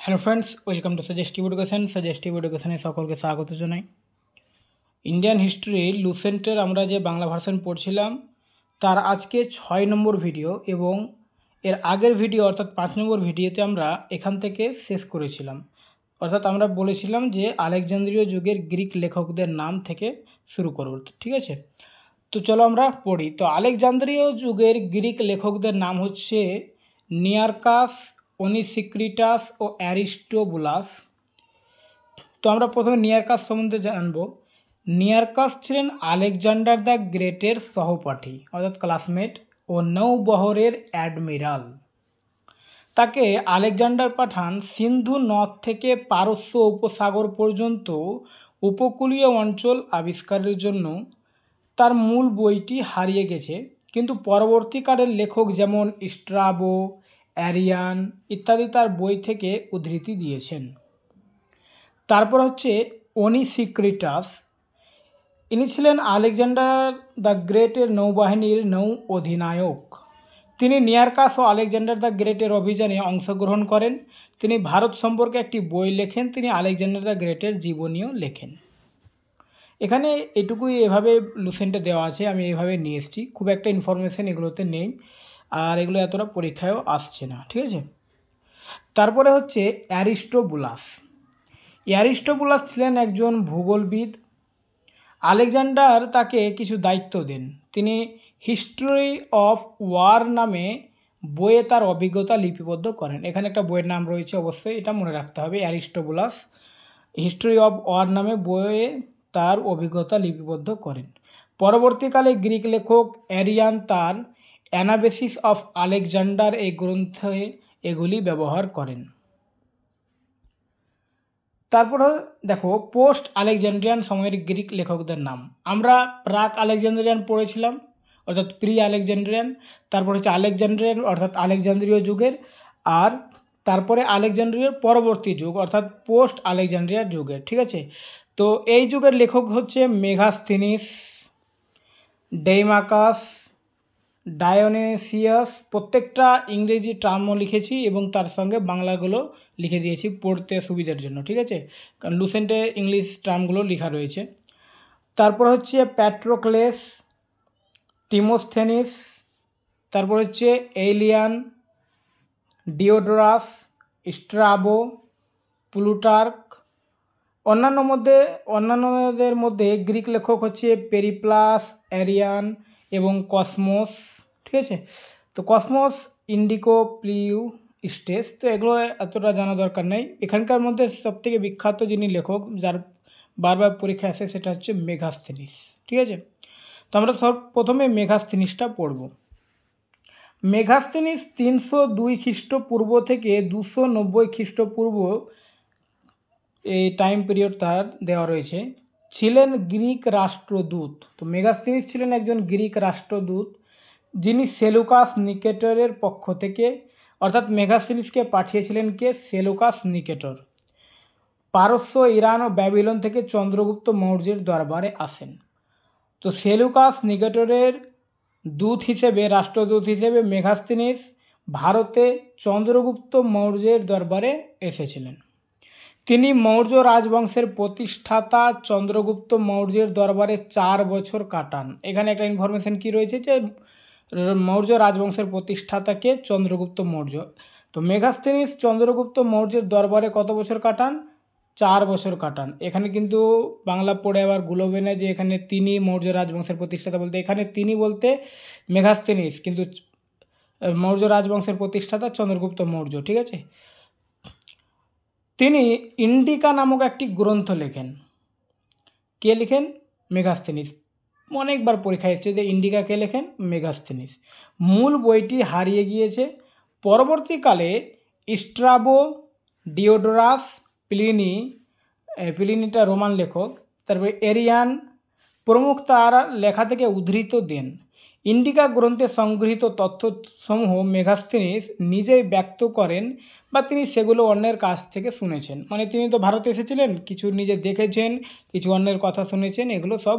Hello friends, welcome to suggestive education. Suggestive এডুকেশনে সকলকে স্বাগত জানাই। ইন্ডিয়ান হিস্ট্রি লুসেন্টের আমরা যে বাংলা ভার্সন পড়ছিলাম তার আজকে 6 নম্বর ভিডিও, এবং এর আগের ভিডিও অর্থাৎ 5 নম্বর ভিডিওতে আমরা এখান থেকে শেষ করেছিলাম। অর্থাৎ আমরা বলেছিলাম যে আলেকজান্দ্রীয় যুগের গ্রিক লেখকদের নাম থেকে শুরু করব, ঠিক আছে? তো চলো আমরা পড়ি। তো আলেকজান্দ্রীয় যুগের গ্রিক লেখকদের নাম হচ্ছে নিয়ারকাস, অনিসিক্রিটাস ও অ্যারিস্টোবুলাস। তো আমরা প্রথমে নিয়ারকাস সম্বন্ধে জানব। নিয়ারকাস ছিলেন আলেকজান্ডার দ্য গ্রেটের সহপাঠী অর্থাৎ ক্লাসমেট ও নৌবহরের অ্যাডমিরাল। তাকে আলেকজান্ডার পাঠান সিন্ধু নদ থেকে পারস্য উপসাগর পর্যন্ত উপকূলীয় অঞ্চল আবিষ্কারের জন্য। তার মূল বইটি হারিয়ে গেছে, কিন্তু পরবর্তীকালের লেখক যেমন স্ট্রাবো, অ্যারিয়ান ইত্যাদি তার বই থেকে উদ্ধৃতি দিয়েছেন। তারপর হচ্ছে অনিসিক্রিটাস। ইনি ছিলেন আলেকজান্ডার দ্য গ্রেটের নৌবাহিনীর নৌ অধিনায়ক। তিনি নিয়ারকাস ও আলেকজান্ডার দ্য গ্রেটের অভিযানে অংশগ্রহণ করেন। তিনি ভারত সম্পর্কে একটি বই লেখেন। তিনি আলেকজান্ডার দ্য গ্রেটের জীবনীও লেখেন। এখানে এটুকুই এভাবে লুসেন্টে দেওয়া আছে, আমি এইভাবে নিয়ে এসেছি। খুব একটা ইনফরমেশন এগুলোতে নেই, আর এগুলো এতটা পরীক্ষায়ও আসছে না, ঠিক আছে? তারপরে হচ্ছে অ্যারিস্টোবুলাস। অ্যারিস্টোবুলাস ছিলেন একজন ভূগোলবিদ। আলেকজান্ডার তাকে কিছু দায়িত্ব দেন। তিনি হিস্ট্রি অফ ওয়ার নামে বইয়ে তার অভিজ্ঞতা লিপিবদ্ধ করেন। এখানে একটা বইয়ের নাম রয়েছে, অবশ্যই এটা মনে রাখতে হবে। অ্যারিস্টোবুলাস হিস্ট্রি অফ ওয়ার নামে বইয়ে তার অভিজ্ঞতা লিপিবদ্ধ করেন। পরবর্তীকালে গ্রিক লেখক অ্যারিয়ান তার অ্যানাবেসিস অফ আলেকজান্ডার এই গ্রন্থে এগুলি ব্যবহার করেন। তারপর দেখো পোস্ট আলেকজান্ড্রিয়ান সময়ের গ্রিক লেখকদের নাম। আমরা প্রাক আলেকজান্ড্রিয়ান পড়েছিলাম অর্থাৎ প্রি আলেকজান্ড্রিয়ান, তারপর হচ্ছে আলেকজান্ড্রিয়ান অর্থাৎ আলেকজান্দ্রীয় যুগের, আর তারপরে আলেকজান্ড্রিয়ার পরবর্তী যুগ অর্থাৎ পোস্ট আলেকজান্ড্রিয়ার যুগের, ঠিক আছে? তো এই যুগের লেখক হচ্ছে মেগাস্থিনিস, ডেইমাকাস, ডায়োনেসিয়াস। প্রত্যেকটা ইংরেজি টার্মও লিখেছি এবং তার সঙ্গে বাংলাগুলো লিখে দিয়েছি পড়তে সুবিধার জন্য, ঠিক আছে? কারণ লুসেন্টে ইংলিশ টার্মগুলো লেখা রয়েছে। তারপর হচ্ছে প্যাট্রোক্লেস, টিমোস্থেনিস, তারপর হচ্ছে এলিয়ান, ডিওডোরাস, স্ট্রাবো, প্লুটার্ক। অন্যান্যদের মধ্যে গ্রিক লেখক হচ্ছে পেরিপ্লাস, অ্যারিয়ান এবং কসমোস, ঠিক আছে? তো কসমোস, ইন্ডিকো, প্লিউ, স্টেস, তো এগুলো এতটা জানা দরকার নেই। এখানকার মধ্যে সবথেকে বিখ্যাত যিনি লেখক যার বারবার পরীক্ষা আসে সেটা হচ্ছে মেগাস্থিনিস, ঠিক আছে? তো আমরা প্রথমে মেগাস্থিনিসটা পড়ব। মেগাস্থিনিস 302 খ্রিস্টপূর্ব থেকে 290 খ্রিস্টপূর্ব এই টাইম পিরিয়ড তার দেওয়া রয়েছে। ছিলেন গ্রিক রাষ্ট্রদূত। তো মেগাস্থিনিস ছিলেন একজন গ্রিক রাষ্ট্রদূত যিনি সেলুকাস নিকেটরের পক্ষ থেকে, অর্থাৎ মেগাস্থিনিসকে পাঠিয়েছিলেন কে? সেলুকাস নিকেটর। পারস্য, ইরান ও ব্যাবিলন থেকে চন্দ্রগুপ্ত মৌর্যের দরবারে আসেন। তো সেলুকাস নিকেটরের দূত হিসেবে, রাষ্ট্রদূত হিসেবে মেগাস্থিনিস ভারতে চন্দ্রগুপ্ত মৌর্যের দরবারে এসেছিলেন। তিনি মৌর্য রাজবংশের প্রতিষ্ঠাতা চন্দ্রগুপ্ত মৌর্যের দরবারে 4 বছর কাটান। এখানে একটা ইনফরমেশন কি রয়েছে যে মৌর্য রাজবংশের প্রতিষ্ঠাতাকে চন্দ্রগুপ্ত মৌর্য। তো মেগাস্থিনিস চন্দ্রগুপ্ত মৌর্যের দরবারে কত বছর কাটান? 4 বছর কাটান। এখানে কিন্তু বাংলা পড়ে আবার গুলোবে না যে এখানে তিনি মৌর্য রাজবংশের প্রতিষ্ঠাতা বলতে, এখানে তিনি বলতে মেগাস্থিনিস, কিন্তু মৌর্য রাজবংশের প্রতিষ্ঠাতা চন্দ্রগুপ্ত মৌর্য, ঠিক আছে? তিনি ইন্ডিকা নামক একটি গ্রন্থ লেখেন। কে লেখেন? মেগাস্থিনিস। অনেকবার পরীক্ষা এসেছে যে ইন্ডিকা কে লেখেন? মেগাস্থিনিস। মূল বইটি হারিয়ে গিয়েছে। পরবর্তীকালে স্ট্রাবো, ডিওডোরাস, প্লিনিটা রোমান লেখক, তারপরে এরিয়ান প্রমুখ তার লেখা থেকে উদ্ধৃত দেন। ইন্ডিকা গ্রন্থে সংগৃহীত তথ্যসমূহ মেগাস্থিনিস নিজেই ব্যক্ত করেন বা তিনি সেগুলো অন্যের কাছ থেকে শুনেছেন। মানে তিনি তো ভারতে এসেছিলেন, কিছু নিজে দেখেছেন, কিছু অন্যের কথা শুনেছেন, এগুলো সব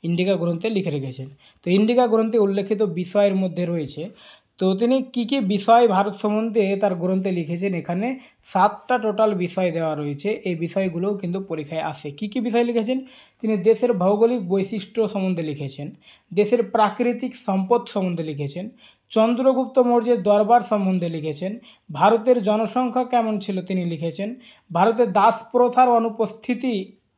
ইন্ডিকা গ্রন্থে লিখে রেখেছেন। তো ইন্ডিকা গ্রন্থে উল্লেখিত বিষয়ের মধ্যে রয়েছে তো তিনি কী বিষয় ভারত সম্বন্ধে তার গ্রন্থে লিখেছেন, এখানে 7টা টোটাল বিষয় দেওয়া রয়েছে। এই বিষয়গুলোও কিন্তু পরীক্ষায় আসে। কী বিষয় লিখেছেন? তিনি দেশের ভৌগোলিক বৈশিষ্ট্য সম্বন্ধে লিখেছেন, দেশের প্রাকৃতিক সম্পদ সম্বন্ধে লিখেছেন, চন্দ্রগুপ্ত মৌর্যের দরবার সম্বন্ধে লিখেছেন, ভারতের জনসংখ্যা কেমন ছিল তিনি লিখেছেন, ভারতের দাস প্রথার অনুপস্থিতি,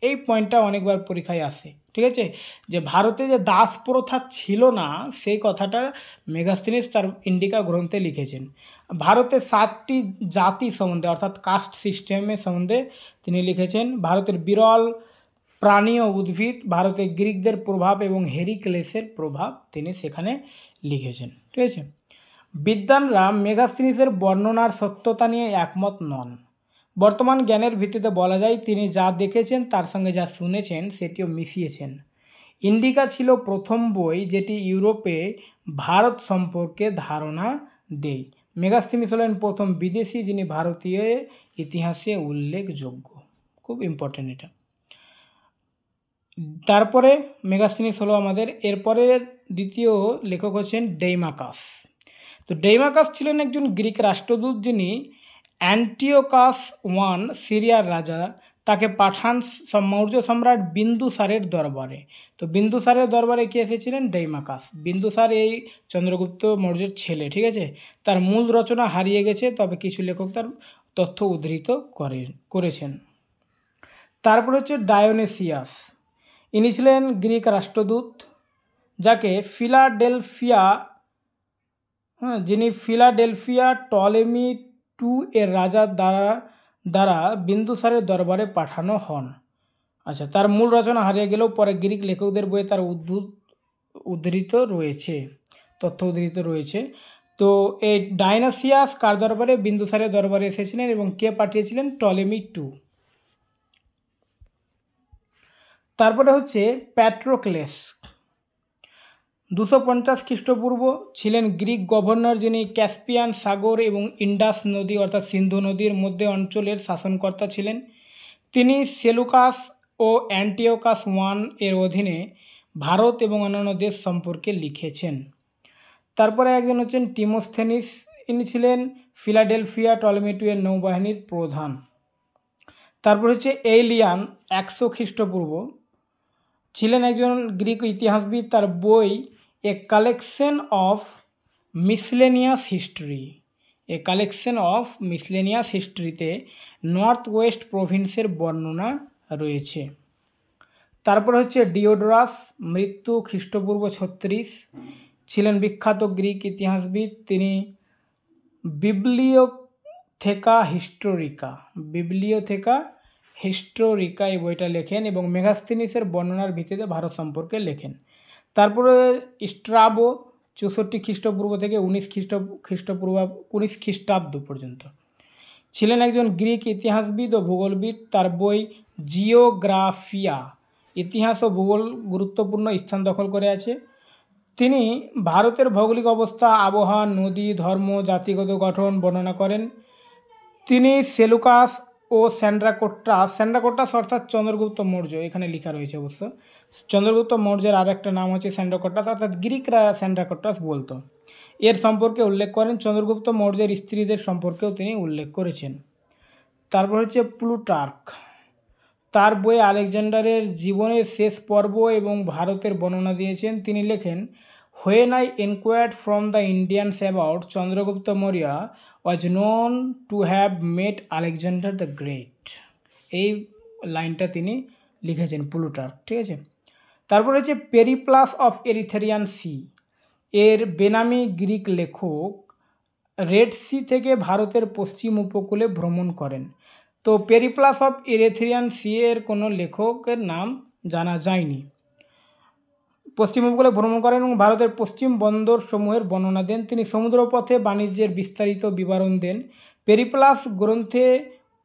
এই পয়েন্টটা অনেকবার পরীক্ষায় আসে। ঠিক আছে, যে ভারতে যে দাস প্রথা ছিল না সেই কথাটা মেগাস্তিনিস তার ইন্ডিকা গ্রন্থে লিখেছেন। ভারতের 7টি জাতি সম্বন্ধে অর্থাৎ কাস্ট সিস্টেমের সম্বন্ধে তিনি লিখেছেন। ভারতের বিরল প্রাণী ও উদ্ভিদ, ভারতে গ্রিকদের প্রভাব এবং হেরিক্লেসের প্রভাব তিনি সেখানে লিখেছেন। ঠিক আছে, বিদ্বানরা মেগাস্তিনিসের বর্ণনার সত্যতা নিয়ে একমত নন। বর্তমান জ্ঞানের ভিত্তিতে বলা যায় তিনি যা দেখেছেন তার সঙ্গে যা শুনেছেন সেটিও মিশিয়েছেন। ইন্ডিকা ছিল প্রথম বই যেটি ইউরোপে ভারত সম্পর্কে ধারণা দেয়। মেগাস্তিনিস হলেন প্রথম বিদেশি যিনি ভারতীয় ইতিহাসে উল্লেখযোগ্য। খুব ইম্পর্টেন্ট এটা। তারপরে মেগাস্তিনিস হলো আমাদের, এরপরে দ্বিতীয় লেখক হচ্ছেন ডেইমাকাস। তো ডেইমাকাস ছিলেন একজন গ্রিক রাষ্ট্রদূত যিনি অ্যান্টিওকাস I সিরিয়ার রাজা তাকে পাঠান মৌর্য সম্রাট বিন্দুসারের দরবারে। তো বিন্দুসারের দরবারে কে এসেছিলেন? ডেইমাকাস। বিন্দুসার এই চন্দ্রগুপ্ত মৌর্যের ছেলে। ঠিক আছে, তার মূল রচনা হারিয়ে গেছে, তবে কিছু লেখক তার তথ্য উদ্ধৃত করেছেন। তারপর হচ্ছে ডায়োনেসিয়াস। ইনি ছিলেন গ্রিক রাষ্ট্রদূত যাকে যিনি ফিলাডেলফিয়া টলেমি II এর রাজার দ্বারা বিন্দুসারের দরবারে পাঠানো হন। আচ্ছা, তার মূল রচনা হারিয়ে গেলেও পরে গ্রিক লেখকদের বইয়ে তার উদ্ধৃত রয়েছে, তথ্য উদ্ধৃত রয়েছে। তো এই ডায়োনেসিয়াস কার দরবারে? বিন্দুসারের দরবারে এসেছিলেন এবং কে পাঠিয়েছিলেন? Ptolemy II। তারপরে হচ্ছে প্যাট্রোক্লেস। 250 খ্রিস্টপূর্ব ছিলেন গ্রিক গভর্নর যিনি ক্যাসপিয়ান সাগর এবং ইন্ডাস নদী অর্থাৎ সিন্ধু নদীর মধ্যে অঞ্চলের শাসনকর্তা ছিলেন। তিনি সেলুকাস ও অ্যান্টিওকাস I এর অধীনে ভারত এবং অন্যান্য দেশ সম্পর্কে লিখেছেন। তারপরে একজন হচ্ছেন টিমোস্থেনিস। ইনি ছিলেন ফিলাডেলফিয়া টলেমি II এর নৌবাহিনীর প্রধান। তারপর হচ্ছে এলিয়ান, 100 খ্রিস্টপূর্ব, ছিলেন একজন গ্রিক ইতিহাসবিদ। তার বই এ কালেকশন অফ মিসলেনিয়াস হিস্ট্রিতে নর্থ ওয়েস্ট প্রভিন্সের বর্ণনা রয়েছে। তারপর হচ্ছে ডিওডোরাস, মৃত্যু খ্রিস্টপূর্ব 36, ছিলেন বিখ্যাত গ্রিক ইতিহাসবিদ। তিনি বিবলিওথেকা হিস্টোরিকা এই বইটা লেখেন এবং মেগাস্তিনিসের বর্ণনার ভিত্তিতে ভারত সম্পর্কে লেখেন। তারপরে স্ট্রাবো, 64 খ্রিস্টপূর্ব থেকে 19 খ্রিস্টাব্দ পর্যন্ত, ছিলেন একজন গ্রিক ইতিহাসবিদ ও ভূগোলবিদ। তার বই জিওগ্রাফিয়া, ইতিহাস ও ভূগোল গুরুত্বপূর্ণ স্থান দখল করে আছে। তিনি ভারতের ভৌগোলিক অবস্থা, আবহাওয়া, নদী, ধর্ম, জাতিগত গঠন বর্ণনা করেন। তিনি সেলুকাস ও স্যান্ড্রাকোটাস অর্থাৎ চন্দ্রগুপ্ত মৌর্য, এখানে লেখা রয়েছে অবশ্য। চন্দ্রগুপ্ত মৌর্যের আর একটা নাম হচ্ছে স্যান্ড্রাকোটাস, অর্থাৎ গ্রিকরা স্যান্ড্রাকোটাস বলতো, এর সম্পর্কে উল্লেখ করেন। চন্দ্রগুপ্ত মৌর্যের স্ত্রীদের সম্পর্কেও তিনি উল্লেখ করেছেন। তারপর হচ্ছে প্লুটার্ক। তার বই আলেকজান্ডারের জীবনের শেষ পর্ব এবং ভারতের বর্ণনা দিয়েছেন। তিনি লেখেন, When I inquired from the Indians about Chandragupta Maurya was known to have met Alexander the Great। এই লাইনটা তিনি লিখেছেন প্লুটার্ক। ঠিক আছে, তারপর হচ্ছে পেরিপ্লাস অফ এরিথ্রিয়ান সি। এর বেনামি গ্রিক লেখক রেড সি থেকে ভারতের পশ্চিম উপকূলে ভ্রমণ করেন। তো পেরিপ্লাস অফ এরিথ্রিয়ান সি এর কোনো লেখকের নাম জানা যায়নি। পশ্চিম উপকূলে ভ্রমণ করেন এবং ভারতের পশ্চিম বন্দর সমূহের বর্ণনা দেন। তিনি সমুদ্রপথে বাণিজ্যের বিস্তারিত বিবরণ দেন। পেরিপ্লাস গ্রন্থে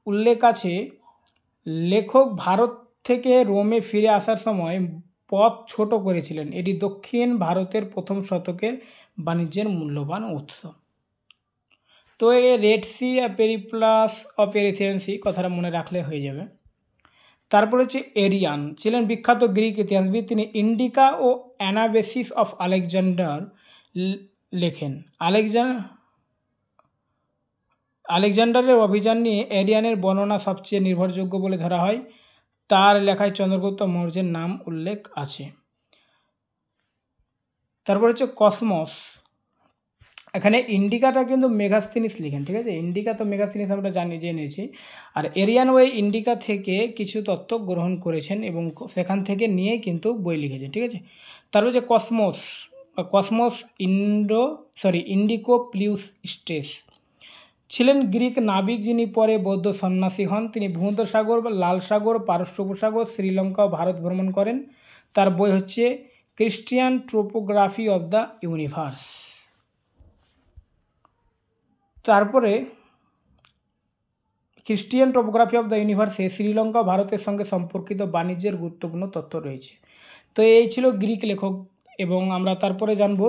উল্লেখ আছে, লেখক ভারত থেকে রোমে ফিরে আসার সময় পথ ছোট করেছিলেন। এটি দক্ষিণ ভারতের প্রথম শতকের বাণিজ্যের মূল্যবান উৎস। তো এই রেড সি আর পেরিপ্লাস অফ এরিথ্রিয়ান সি কথাটা মনে রাখলে হয়ে যাবে। তারপর হচ্ছে এরিয়ান, ছিলেন বিখ্যাত গ্রিক ইতিহাসবিদ। তিনি ইন্ডিকা ও অ্যানাবেসিস অফ আলেকজান্ডার লেখেন। আলেকজান্ডারের অভিযান নিয়ে এরিয়ানের বর্ণনা সবচেয়ে নির্ভরযোগ্য বলে ধরা হয়। তার লেখায় চন্দ্রগুপ্ত মৌর্যের নাম উল্লেখ আছে। তারপর হচ্ছে কসমস। এখানে ইন্ডিকাটা কিন্তু মেগাস্থিনিস লিখেন, ঠিক আছে। ইন্ডিকা তো মেগাস্থিনিস আমরা জেনেছি। আর এরিয়ান ওয়ে ইন্ডিকা থেকে কিছু তত্ত্ব গ্রহণ করেছেন এবং সেখান থেকে নিয়ে কিন্তু বই লিখেছেন, ঠিক আছে। তারপর হচ্ছে কসমস ইন্ডিকো প্লিউস স্টেস ছিলেন গ্রিক নাবিক, যিনি পরে বৌদ্ধ সন্ন্যাসী হন। তিনি ভূমধ্যসাগর বা লাল সাগর, পারস্য উপসাগর, শ্রীলঙ্কা ও ভারত ভ্রমণ করেন। তার বই হচ্ছে Christian topography of the universe. তারপরে Christian topography of the ইউনিভার্সে Sri Lanka ভারতের সঙ্গে সম্পর্কিত বাণিজ্যের গুরুত্বপূর্ণ তথ্য রয়েছে। তো এই ছিল গ্রিক লেখক, এবং আমরা তারপরে জানব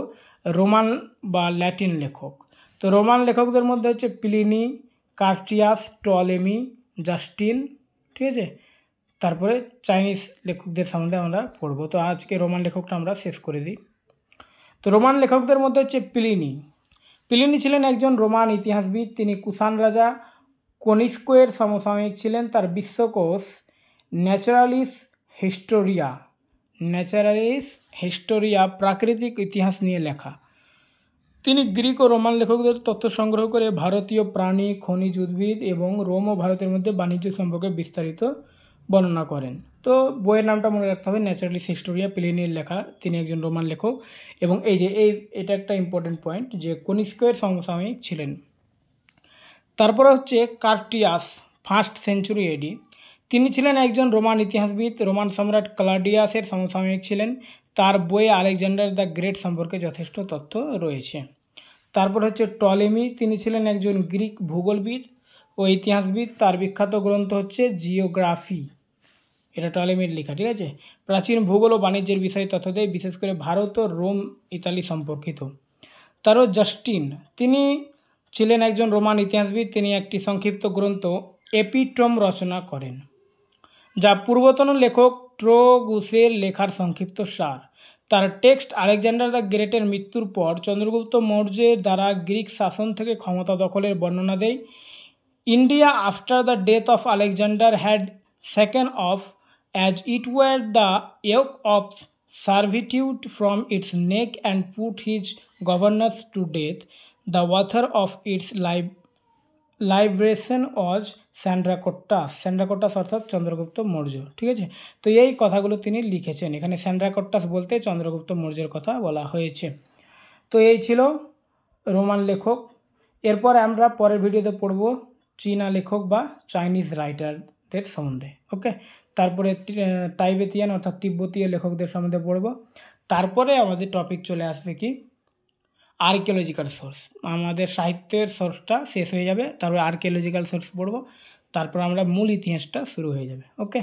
রোমান বা ল্যাটিন লেখক। তো রোমান লেখকদের মধ্যে হচ্ছে প্লিনি, কার্টিয়াস, টলেমি, জাস্টিন, ঠিক আছে। তারপরে চাইনিজ লেখকদের সম্বন্ধে আমরা পড়ব। তো আজকে রোমান লেখকটা আমরা শেষ করে দিই। তো রোমান লেখকদের মধ্যে হচ্ছে প্লিনি ছিলেন একজন রোমান ইতিহাসবিদ। তিনি কুষাণ রাজা কনিস্কোয়ের সমসাময়িক ছিলেন। তার বিশ্বকোষ ন্যাচারালিস হিস্টোরিয়া প্রাকৃতিক ইতিহাস নিয়ে লেখা। তিনি গ্রিক ও রোমান লেখকদের তথ্য সংগ্রহ করে ভারতীয় প্রাণী, খনিজ উদ্ভিদ এবং রোম ও ভারতের মধ্যে বাণিজ্য সম্পর্কে বিস্তারিত বর্ণনা করেন। তো বইয়ের নামটা মনে রাখতে হবে, ন্যাচারালিস হিস্টোরিয়া, প্লিনির লেখা। তিনি একজন রোমান লেখক, এবং এটা একটা ইম্পর্টেন্ট পয়েন্ট যে কনিস্কোয়ের সমসাময়িক ছিলেন। তারপরে হচ্ছে কার্টিয়াস, 1st সেঞ্চুরি এডি। তিনি ছিলেন একজন রোমান ইতিহাসবিদ, রোমান সম্রাট ক্লাডিয়াসের সমসাময়িক ছিলেন। তার বইয়ে আলেকজান্ডার দ্য গ্রেট সম্পর্কে যথেষ্ট তথ্য রয়েছে। তারপর হচ্ছে টলেমি। তিনি ছিলেন একজন গ্রিক ভূগোলবিদ ও ইতিহাসবিদ। তার বিখ্যাত গ্রন্থ হচ্ছে জিওগ্রাফি, এটা টলেমির লেখা, ঠিক আছে। প্রাচীন ভূগোল ও বাণিজ্যের বিষয়ে তথ্য দেয়, বিশেষ করে ভারত ও রোম, ইতালি সম্পর্কিত। তারপর জাস্টিন, তিনি ছিলেন একজন রোমান ইতিহাসবিদ। তিনি একটি সংক্ষিপ্ত গ্রন্থ এপিটম রচনা করেন, যা পূর্বতন লেখক ট্রোগুসের লেখার সংক্ষিপ্ত সার। তার টেক্সট আলেকজান্ডার দ্য গ্রেটের মৃত্যুর পর চন্দ্রগুপ্ত মৌর্যের দ্বারা গ্রিক শাসন থেকে ক্ষমতা দখলের বর্ণনা দেয়। India after the death of Alexander had shaken off as it were the yoke of servitude from its neck and put his governors to death. The author of its liberation was স্যান্ড্রাকোট্টাস অর্থাৎ চন্দ্রগুপ্ত মৌর্য, ঠিক আছে। তো এই কথাগুলো তিনি লিখেছেন। এখানে স্যান্ড্রাকোট্টাস বলতে চন্দ্রগুপ্ত মৌর্যের কথা বলা হয়েছে। তো এই ছিল রোমান লেখক। এরপর আমরা পরের ভিডিওতে পড়ব চীনা লেখক বা চাইনিজ রাইটারদের সম্বন্ধে, ওকে। তারপরে তাইবেতিয়ান অর্থাৎ তিব্বতীয় লেখকদের সম্বন্ধে পড়ব। তারপরে আমাদের টপিক চলে আসবে কি, আর্কিওলজিক্যাল সোর্স। আমাদের সাহিত্যের সোর্সটা শেষ হয়ে যাবে, তারপর আর্কিওলজিক্যাল সোর্স পড়ব, তারপর আমরা মূল ইতিহাসটা শুরু হয়ে যাবে, ওকে।